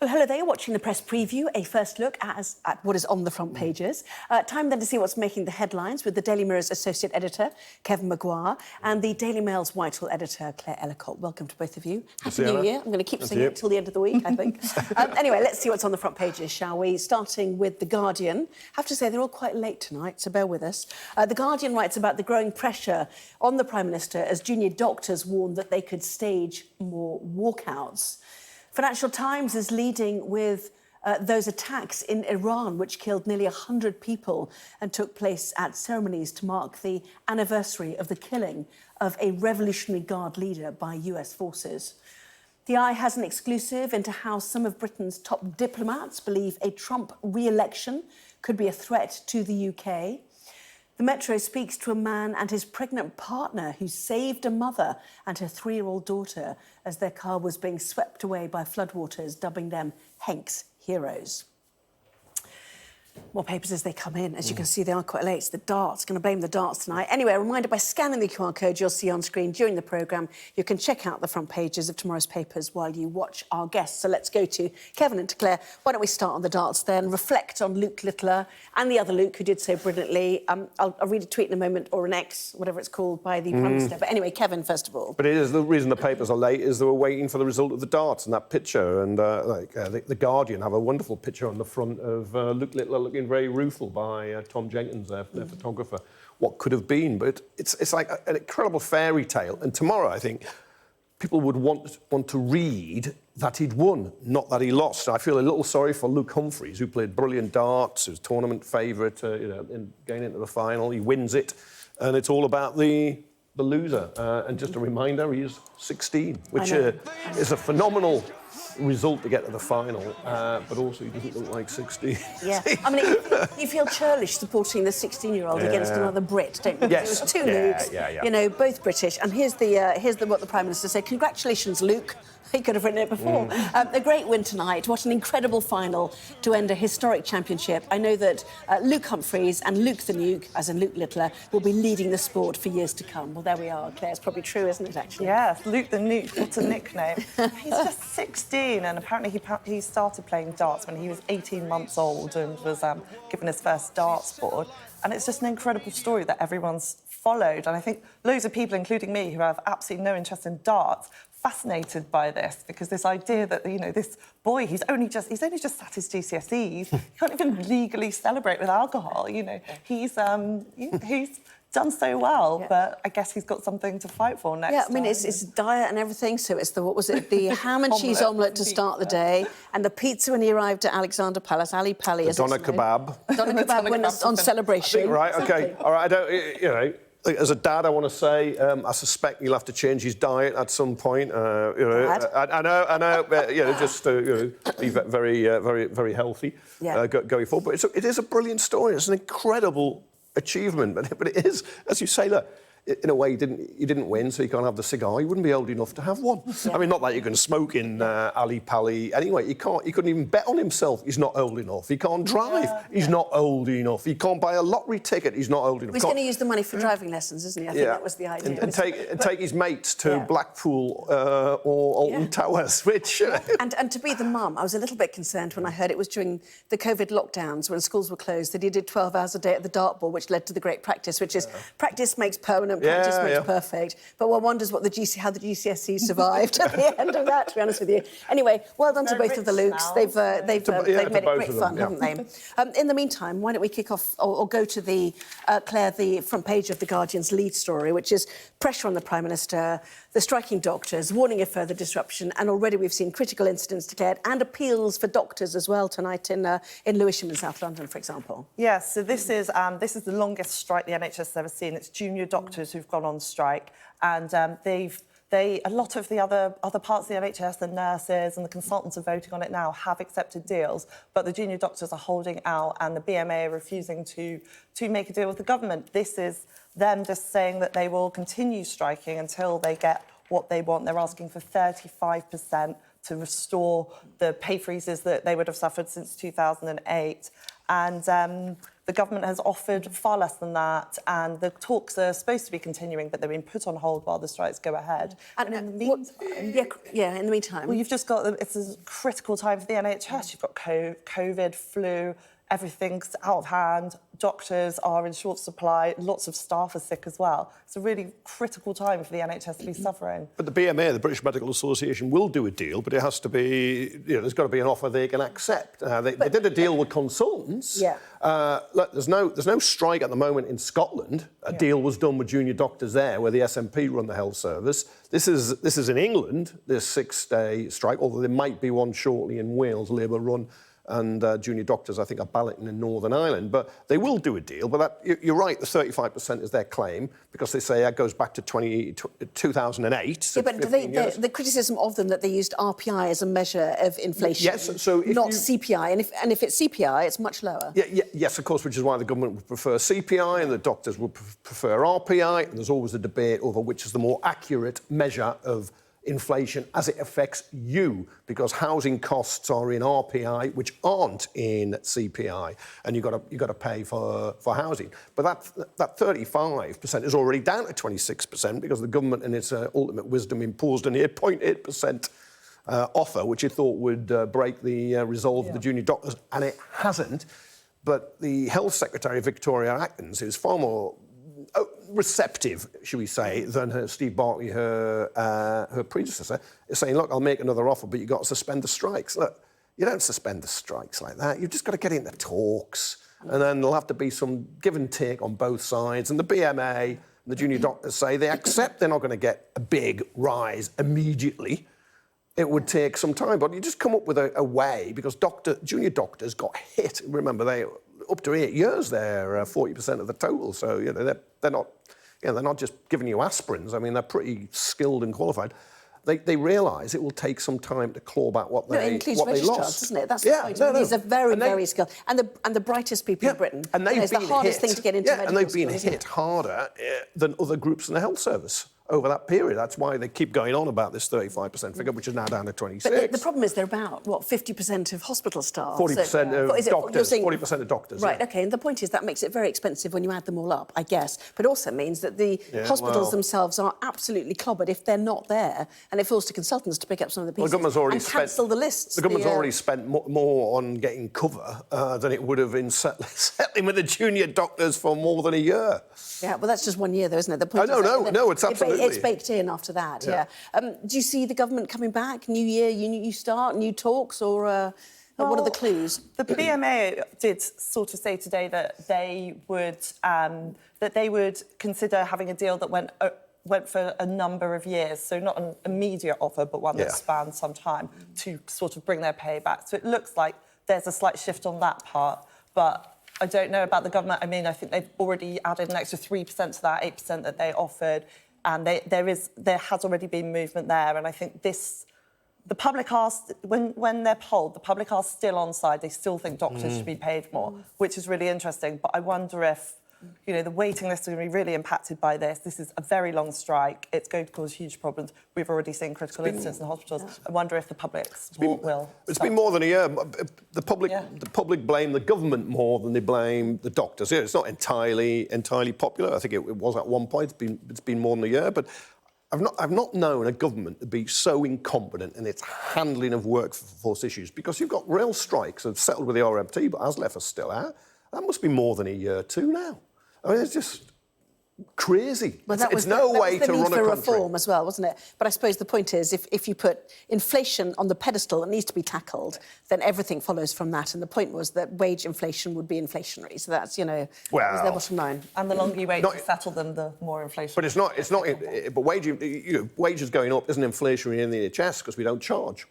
Well, hello there, you're watching the press preview, a first look at what is on the front pages. Time then to see what's making the headlines with the Daily Mirror's associate editor, Kevin Maguire, and the Daily Mail's Whitehall editor, Claire Ellicott. Welcome to both of you. Happy New Year. I'm going to keep singing it till the end of the week, I think. Anyway, let's see what's on the front pages, shall we? Starting with The Guardian. I have to say, they're all quite late tonight, so bear with us. The Guardian writes about the growing pressure on the Prime Minister as junior doctors warn that they could stage more walkouts. Financial Times is leading with those attacks in Iran, which killed nearly 100 people and took place at ceremonies to mark the anniversary of the killing of a Revolutionary Guard leader by US forces. The Eye has an exclusive into how some of Britain's top diplomats believe a Trump re-election could be a threat to the UK. The Metro speaks to a man and his pregnant partner who saved a mother and her 3-year-old daughter as their car was being swept away by floodwaters, dubbing them Hank's heroes. More papers as they come in. As you can see, they are quite late. It's the darts. Going to blame the darts tonight. Anyway, a reminder, by scanning the QR code you'll see on screen during the programme, you can check out the front pages of tomorrow's papers while you watch our guests. So let's go to Kevin and to Claire. Why don't we start on the darts then, reflect on Luke Littler and the other Luke who did so brilliantly. I'll read a tweet in a moment, or an X, whatever it's called, by the Prime Minister. But anyway, Kevin, first of all. But it is the reason the papers are late is they were waiting for the result of the darts and that picture. And the Guardian have a wonderful picture on the front of Luke Littler looking very rueful by Tom Jenkins, their photographer. What could have been, but it's like an incredible fairy tale. And tomorrow, I think, people would want to read that he'd won, not that he lost. I feel a little sorry for Luke Humphries, who played brilliant darts, who's tournament favourite, in getting into the final. He wins it, and it's all about the loser. And just a reminder, he is 16, which is a phenomenal result to get to the final, but also he doesn't look like 16. Yeah, I mean, you feel churlish supporting the 16-year-old against another Brit, don't you? Yes. It was two Lukes, you know, both British. And here's what the Prime Minister said. Congratulations, Luke. He could have written it before. A great win tonight. What an incredible final to end a historic championship. I know that Luke Humphries and Luke the Nuke, as in Luke Littler, will be leading the sport for years to come. Well, there we are, Claire. It's probably true, isn't it, actually? Yes, Luke the Nuke. What a nickname. He's just 16, and apparently he started playing darts when he was 18 months old and was given his first darts board. And it's just an incredible story that everyone's followed. And I think loads of people, including me, who have absolutely no interest in darts, fascinated by this, because this idea that, you know, this boy, he's only just sat his GCSEs, he can't even legally celebrate with alcohol, you know. He's done so well, but I guess he's got something to fight for next. Yeah, I mean, it's diet and everything, so it's the ham and cheese omelette to start the day, and the pizza when he arrived at Alexander Palace, Ali Pali, as Doner kebab. Doner kebab when it's on celebration. Right, OK, all right, I don't, you know, as a dad, I want to say, I suspect he'll have to change his diet at some point. You know, I know, but, you know, just be very healthy going forward. But it is a brilliant story. It's an incredible achievement. But it is, as you say, look, in a way, he didn't win, so he can't have the cigar. He wouldn't be old enough to have one. Yeah. I mean, not that you can smoke in Ali Pali. Anyway, he couldn't even bet on himself. He's not old enough. He can't drive. He's not old enough. He can't buy a lottery ticket. He's not old enough. He's going to use the money for driving lessons, isn't he? I think that was the idea. And take his mates to Blackpool or Alton Towers, which... And to be the mum, I was a little bit concerned when I heard it was during the COVID lockdowns, when schools were closed, that he did 12 hours a day at the dartboard, which led to the great practice, which is practice makes permanent. Practice makes perfect. But one wonders how the GCSEs survived at the end of that, to be honest with you. Anyway, well done to both of the Lukes. They've made it great fun, haven't they? In the meantime, why don't we kick off or go to the Claire, the front page of The Guardian's lead story, which is pressure on the Prime Minister, the striking doctors, warning of further disruption, and already we've seen critical incidents declared and appeals for doctors as well tonight in Lewisham in South London, for example. Yes, so this is the longest strike the NHS has ever seen. It's junior doctors who've gone on strike, and a lot of the other parts of the NHS, the nurses and the consultants are voting on it now, have accepted deals, but the junior doctors are holding out, and the BMA are refusing to make a deal with the government. This is them just saying that they will continue striking until they get what they want. They're asking for 35% to restore the pay freezes that they would have suffered since 2008. And The government has offered far less than that, and the talks are supposed to be continuing, but they're being put on hold while the strikes go ahead. And in the meantime... in the meantime... Well, you've just got... It's a critical time for the NHS. You've got COVID, flu, everything's out of hand. Doctors are in short supply. Lots of staff are sick as well. It's a really critical time for the NHS to be suffering. But the BMA, the British Medical Association, will do a deal, but it has to be, there's got to be an offer they can accept. They did a deal with consultants. Yeah. Look, there's no strike at the moment in Scotland. A deal was done with junior doctors there, where the SNP run the health service. This is in England, this 6-day strike, although there might be one shortly in Wales, Labour run. And junior doctors, I think, are balloting in Northern Ireland. But they will do a deal. But you're right, the 35% is their claim, because they say that goes back to 2008. Yeah, but the criticism of them that they used RPI as a measure of inflation, yes, so not CPI. And if it's CPI, it's much lower. Yes, of course, which is why the government would prefer CPI and the doctors would prefer RPI. And there's always a debate over which is the more accurate measure of inflation as it affects you, because housing costs are in RPI, which aren't in CPI, and you've got to pay for housing. But that 35% is already down to 26% because the government, in its ultimate wisdom, imposed an 8.8% offer, which it thought would break the resolve of the junior doctors, and it hasn't. But the Health Secretary, Victoria Atkins, is far more receptive, should we say, than Steve Barclay, her predecessor, is saying, look, I'll make another offer, but you've got to suspend the strikes. Look, you don't suspend the strikes like that. You've just got to get into talks, and then there'll have to be some give and take on both sides. And the BMA and the junior doctors say they accept they're not going to get a big rise immediately. It would take some time, but you just come up with a way, because junior doctors got hit. Remember, they up to 8 years, they're 40% of the total. So they're not just giving you aspirins. I mean, they're pretty skilled and qualified. They realise it will take some time to claw back what they lost, doesn't it? That's the point. These are very skilled, and the brightest people in Britain. And they've been the hardest thing to get into. And they've been hit harder than other groups in the health service over that period. That's why they keep going on about this 35% figure, which is now down to 26. But the problem is they're about, 50% of hospital staff? 40% of doctors. 40% of doctors. Right, OK. And the point is that makes it very expensive when you add them all up, I guess. But also means that the hospitals themselves are absolutely clobbered if they're not there, and it falls to consultants to pick up some of the pieces and cancel the lists. The government's already spent more on getting cover than it would have in settling with the junior doctors for more than a year. Yeah, well, that's just 1 year, though, isn't it? The point no, it's absolutely... It's baked in after that, yeah. Do you see the government coming back? New year, new start, new talks, or what are the clues? The BMA did sort of say today that they would consider having a deal that went for a number of years, so not an immediate offer, but one that spans some time to sort of bring their pay back. So it looks like there's a slight shift on that part, but I don't know about the government. I mean, I think they've already added an extra 3% to that 8% that they offered, and there has already been movement there. And I think the public are, when they're polled, the public are still on side. They still think doctors should be paid more, which is really interesting. But I wonder if the waiting list is going to be really impacted by this. This is a very long strike. It's going to cause huge problems. We've already seen critical incidents in hospitals. I wonder if the public will. It's been more than a year. The public blame the government more than they blame the doctors. It's not entirely popular. I think it was at one point. It's been more than a year, but I've not known a government to be so incompetent in its handling of workforce issues, because you've got real strikes that have settled with the RMT, but ASLEF are still out. That must be more than a year too now. I mean, it's just crazy. Well, it's no way to run a country. That was the need for reform as well, wasn't it? But I suppose the point is, if you put inflation on the pedestal that needs to be tackled, then everything follows from that. And the point was that wage inflation would be inflationary. So that's, that was their bottom line. And the longer you wait to settle them, the more inflation. But it's not. But wages going up isn't inflationary in the NHS because we don't charge.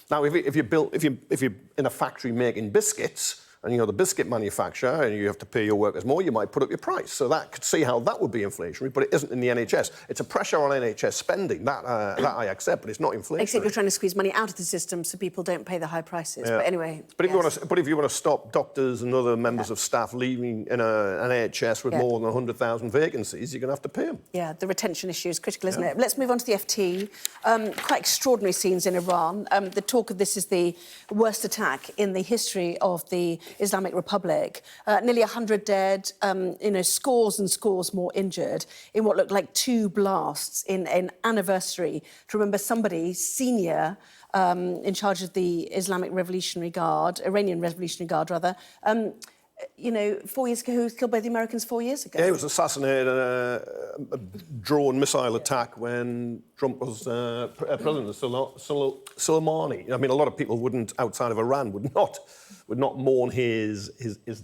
Now, if you're in a factory making biscuits, and you're the biscuit manufacturer and you have to pay your workers more, you might put up your price. So that could see how that would be inflationary, but it isn't in the NHS. It's a pressure on NHS spending, that I accept, but it's not inflationary. Except you're trying to squeeze money out of the system so people don't pay the high prices. Yeah. But anyway... But if you want to stop doctors and other members of staff leaving in an NHS with more than 100,000 vacancies, you're going to have to pay them. Yeah, the retention issue is critical, isn't it? Let's move on to the FT. Quite extraordinary scenes in Iran. The talk of this is the worst attack in the history of the Islamic Republic. Nearly 100 dead, scores and scores more injured in what looked like 2 blasts in an anniversary to remember somebody senior in charge of the Iranian Revolutionary Guard, 4 years ago, who was killed by the Americans 4 years ago. Yeah, he was assassinated in a drone missile attack when Trump was President Soleimani. I mean, a lot of people outside of Iran, would not mourn his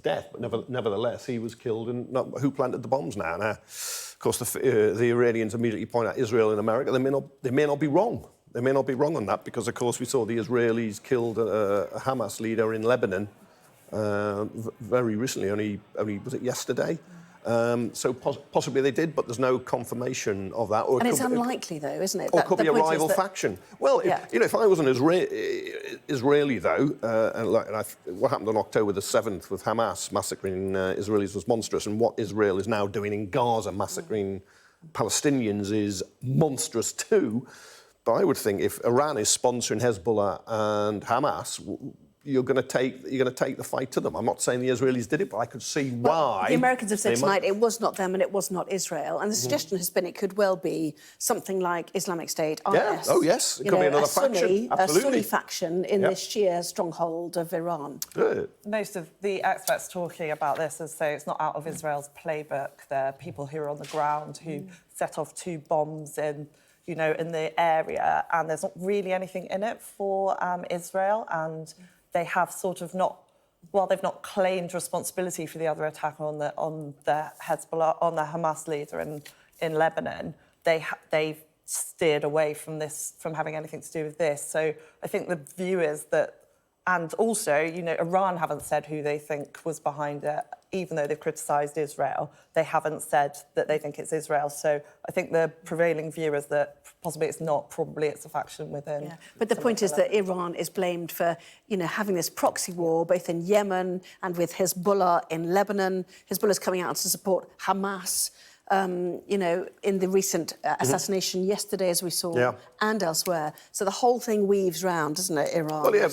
death, but nevertheless, he was killed. And who planted the bombs now? Now, of course, the Iranians immediately point out Israel and America. They may not be wrong. They may not be wrong on that because, of course, we saw the Israelis killed a Hamas leader in Lebanon very recently, only was it yesterday? So possibly they did, but there's no confirmation of that. And it's unlikely, though, isn't it? Or it could be a rival faction. Well, if I was an Israeli, though, what happened on October the 7th with Hamas massacring Israelis was monstrous, and what Israel is now doing in Gaza, massacring Palestinians, is monstrous too. But I would think if Iran is sponsoring Hezbollah and Hamas, you're going to take the fight to them. I'm not saying the Israelis did it, but I could see why. The Americans have said tonight it was not them and it was not Israel. And the suggestion has been it could well be something like Islamic State, IS. Yeah. Oh, yes. It could be another faction. A Sunni faction in this Shia stronghold of Iran. Good. Most of the experts talking about this as though it's not out of Israel's playbook. They're people who are on the ground who set off 2 bombs in the area, and there's not really anything in it for Israel, and they have sort of they've not claimed responsibility for the other attack on the Hezbollah, on the Hamas leader in Lebanon. They've steered away from having anything to do with this. So I think the view is that, and also, Iran haven't said who they think was behind it, even though they've criticised Israel. They haven't said that they think it's Israel. So I think the prevailing view is that possibly it's not, probably it's a faction within. Yeah. But the point is that Iran is blamed for, having this proxy war both in Yemen and with Hezbollah in Lebanon. Hezbollah's coming out to support Hamas. In the recent assassination yesterday, as we saw, and elsewhere. So the whole thing weaves round, doesn't it, Iran? Well, yeah,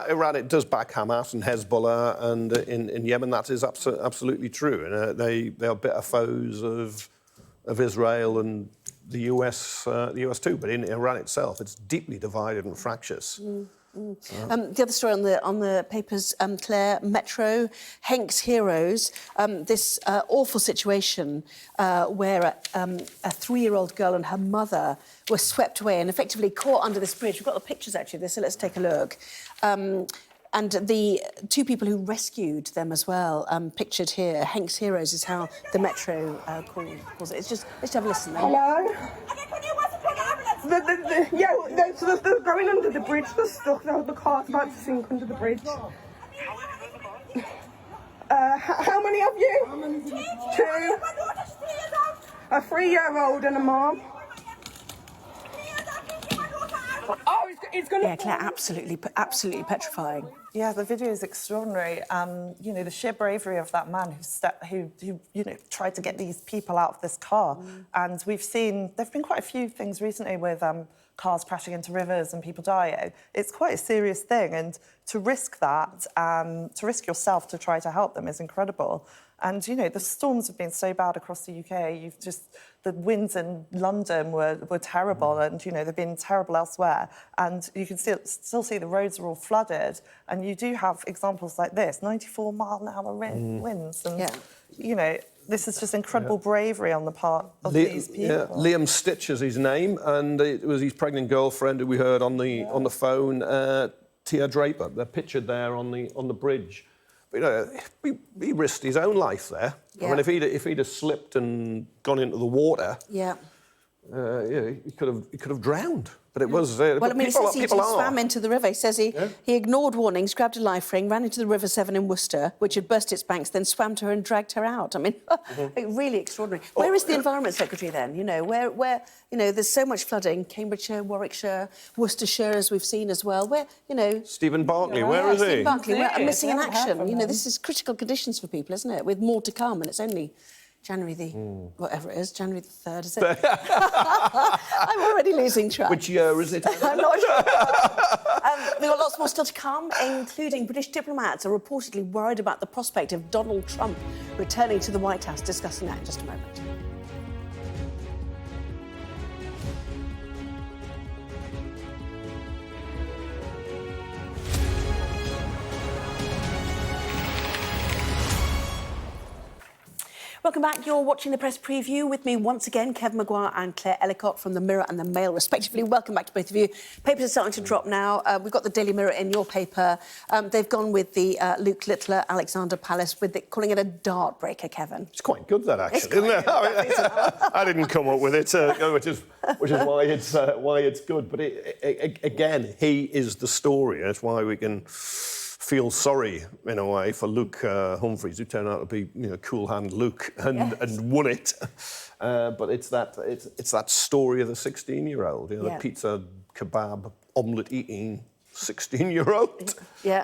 Iran, it does back Hamas and Hezbollah, and in Yemen, that is absolutely true. And they are bitter foes of Israel and the US too. But in Iran itself, it's deeply divided and fractious. The other story on the papers, Claire, Metro, Hank's Heroes, this awful situation where a 3-year-old girl and her mother were swept away and effectively caught under this bridge. We've got the pictures, actually, of this, so let's take a look. And the 2 people who rescued them as well, pictured here. Hank's Heroes is how the Metro calls it. Let's have a listen. Hello? They're going under the bridge. They're stuck. The car's about to sink under the bridge. How many of you? 2. A 3-year-old and a mom. Oh, it's going to... Yeah, Claire, absolutely petrifying. Yeah, the video is extraordinary. The sheer bravery of that man who tried to get these people out of this car. And we've seen, there've been quite a few things recently with cars crashing into rivers and people dying. It's quite a serious thing. And to risk that, to risk yourself to try to help them is incredible. And, the storms have been so bad across the UK. The winds in London were terrible, and, they've been terrible elsewhere. And you can still see the roads are all flooded. And you do have examples like this, 94-mile-an-hour winds. And, this is just incredible bravery on the part of these people. Yeah. Liam Stitch is his name, and it was his pregnant girlfriend who we heard on the phone, Tia Draper. They're pictured there on the bridge. But, he risked his own life there. Yeah. I mean, if he'd have slipped and gone into the water, he could have drowned. But it was... well, I mean, he says he swam into the river. He says he ignored warnings, grabbed a life ring, ran into the River Severn in Worcester, which had burst its banks, then swam to her and dragged her out. I mean, really extraordinary. Where is the Environment Secretary then? Where there's so much flooding, Cambridgeshire, Warwickshire, Worcestershire, as we've seen as well. Stephen Barclay, where is he? Stephen Barclay, we're missing in action. This is critical conditions for people, isn't it? With more to come, and it's only... January the... whatever it is, January the 3rd, is it? I'm already losing track. Which year is it? I'm not sure. We've got lots more still to come, including British diplomats are reportedly worried about the prospect of Donald Trump returning to the White House. Discussing that in just a moment. Welcome back. You're watching the press preview with me once again, Kevin Maguire and Claire Ellicott from the Mirror and the Mail, respectively. Welcome back to both of you. Papers are starting to drop now. We've got the Daily Mirror in your paper. They've gone with the Luke Littler, Alexander Palace, with it, calling it a dart breaker, Kevin. It's quite good, that, actually, isn't it? I didn't come up with it, which is why it's good. But again, he is the story. That's why we can feel sorry, in a way, for Luke Humphries, who turned out to be, cool hand Luke, and won it. But it's that story of the 16-year-old, the pizza, kebab, omelette eating 16-year-old,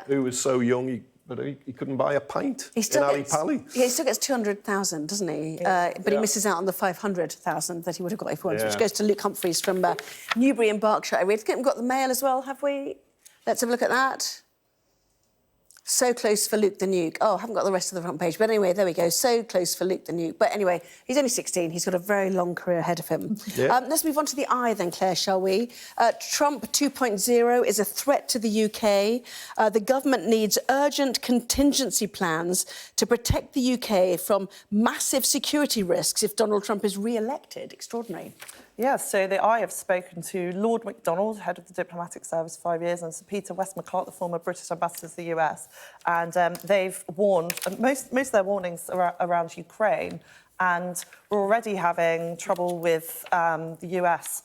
who was so young he couldn't buy a pint in Ali Pally. Yeah, he still gets 200,000, doesn't he? But he misses out on the 500,000 that he would have got if he wanted, which goes to Luke Humphries from Newbury in Berkshire. We've got the Mail as well, have we? Let's have a look at that. So close for Luke the Nuke. Oh, I haven't got the rest of the front page. But anyway, there we go. So close for Luke the Nuke. But anyway, he's only 16. He's got a very long career ahead of him. Yeah. Let's move on to the I then, Claire, shall we? Trump 2.0 is a threat to the UK. The government needs urgent contingency plans to protect the UK from massive security risks if Donald Trump is re-elected. Extraordinary. Yeah, so the I have spoken to Lord Macdonald, head of the diplomatic service, 5 years, and Sir Peter Westmacott, the former British ambassador to the US. And they've warned, most of their warnings are around Ukraine, and we're already having trouble with the US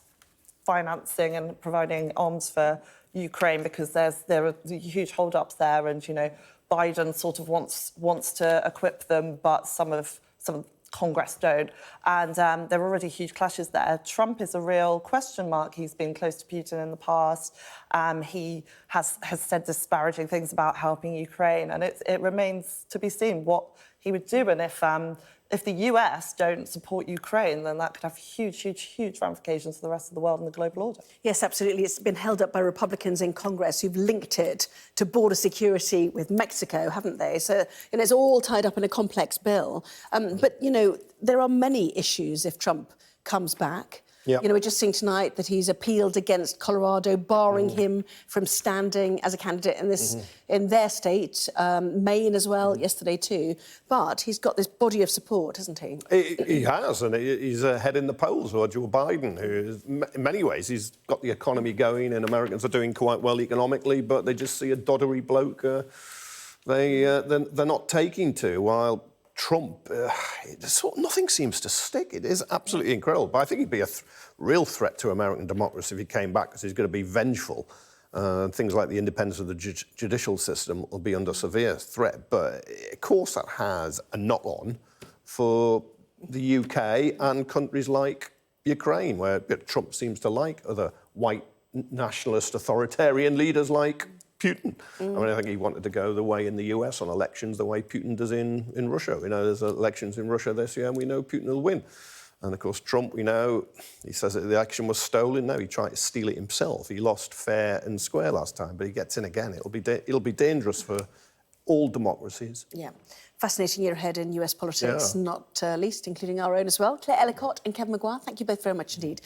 financing and providing arms for Ukraine because there are huge hold-ups there, and, Biden sort of wants to equip them, but some of Congress don't, and there are already huge clashes there. Trump is a real question mark. He's been close to Putin in the past. He has said disparaging things about helping Ukraine, and it remains to be seen what he would do. And if the US don't support Ukraine, then that could have huge ramifications for the rest of the world and the global order. Yes, absolutely. It's been held up by Republicans in Congress who've linked it to border security with Mexico, haven't they? So, it's all tied up in a complex bill. But, there are many issues if Trump comes back. Yep. We're just seeing tonight that he's appealed against Colorado, barring him from standing as a candidate in their state, Maine as well, yesterday too. But he's got this body of support, hasn't he? He has, and he's ahead in the polls, or Joe Biden, who is, in many ways, he's got the economy going, and Americans are doing quite well economically, but they just see a doddery bloke they're not taking to, while Trump, nothing seems to stick. It is absolutely incredible. But I think he'd be a real threat to American democracy if he came back, because he's going to be vengeful. Things like the independence of the judicial system will be under severe threat. But, of course, that has a knock-on for the UK and countries like Ukraine, where Trump seems to like other white nationalist authoritarian leaders like Putin. I think he wanted to go the way in the US on elections, the way Putin does in Russia. There's elections in Russia this year, and we know Putin will win. And, of course, Trump, he says that the election was stolen. No, he tried to steal it himself. He lost fair and square last time, but he gets in again. It'll be dangerous for all democracies. Yeah. Fascinating year ahead in US politics, not least including our own as well. Claire Ellicott and Kevin Maguire, thank you both very much indeed.